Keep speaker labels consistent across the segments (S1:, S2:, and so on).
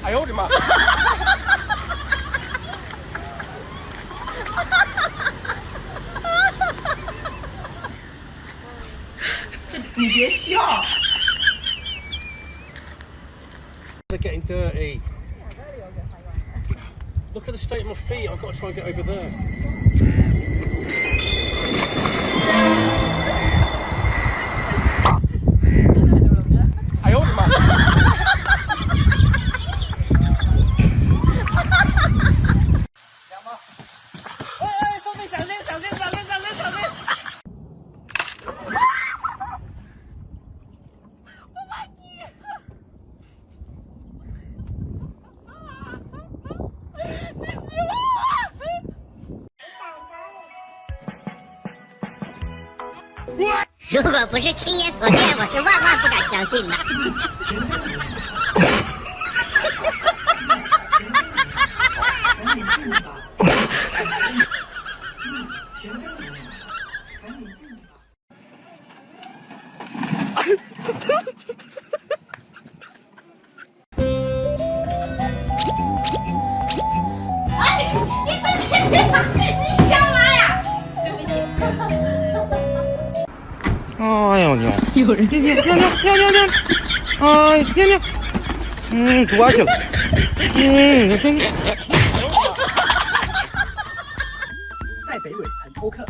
S1: 哎呦我的妈！
S2: 你别笑。
S1: They're getting dirty. Look at the state of my feet. I've got to try and get over there. I ordered my.
S2: 哎，兄弟，小心，小心，小心，小心，小心！
S3: 如果不是亲眼所见，我是万万不敢相信的。
S4: 哎，你自己，你干嘛呀？对不起。
S5: 哎呦娘！有人娘！哎娘！多去了。
S2: 在北纬很偷客。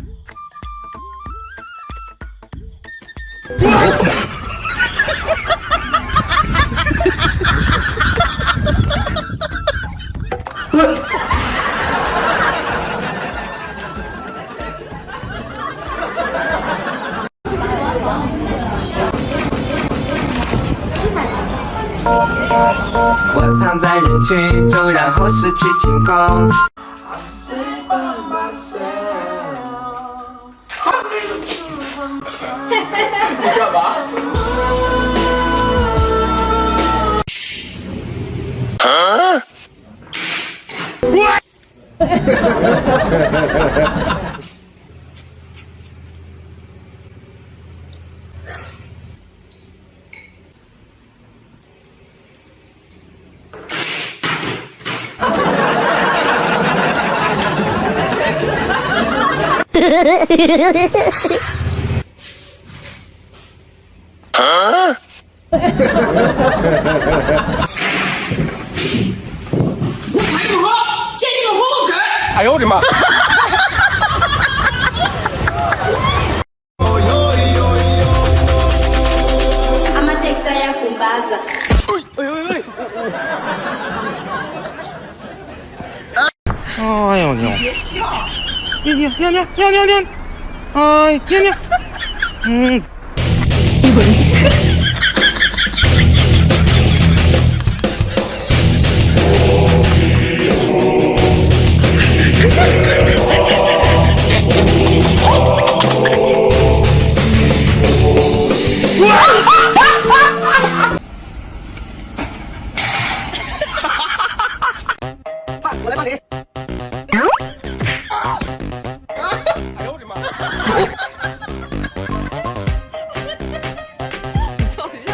S6: 我藏在人群中，然后失去惊恐。
S2: 你干嘛？
S1: 啊！啊！
S2: 我陪你们喝，见你们活口梗。
S1: 哎呦我的妈！
S4: Amatex saya kumbaza.
S5: 哎呦娘！
S2: 别笑。
S5: 娘！哎娘！有人。
S2: 我来帮你。
S1: 哎呦我的妈！
S2: 操你娘！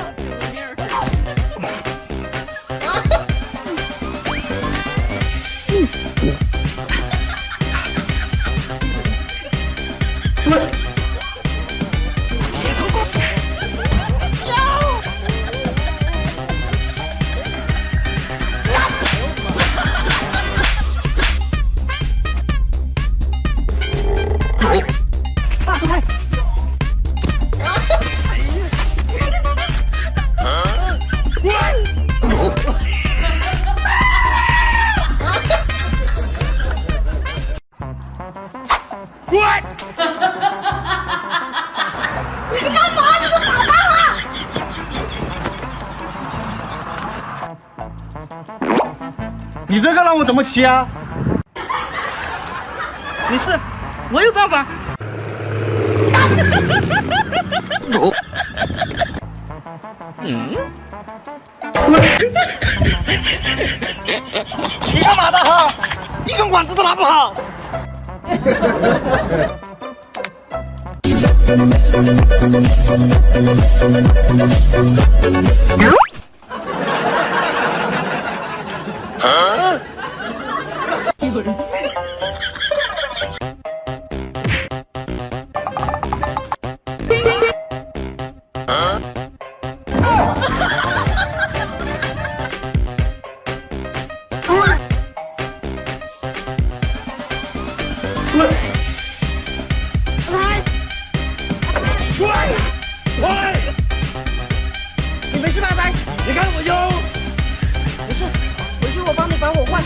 S2: 这个命
S1: 你这个让我怎么骑啊？
S2: 没事，我有办法。
S1: 你干嘛的哈？
S5: 一根管子都拿不好。
S2: 你没事吧，拜？你看我有。没事，回去我帮你把火换。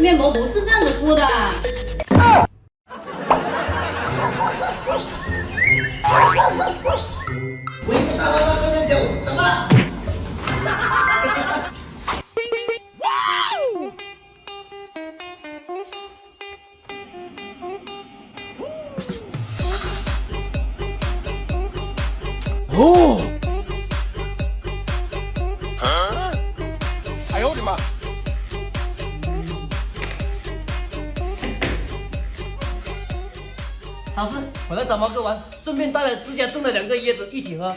S7: 面膜不是这样子敷的。
S8: 我一个大老板喝点酒，怎么了？
S1: 哦。哎呦我的妈！
S2: 老师，我来找毛哥玩，顺便带了自家种的2个椰子一起喝。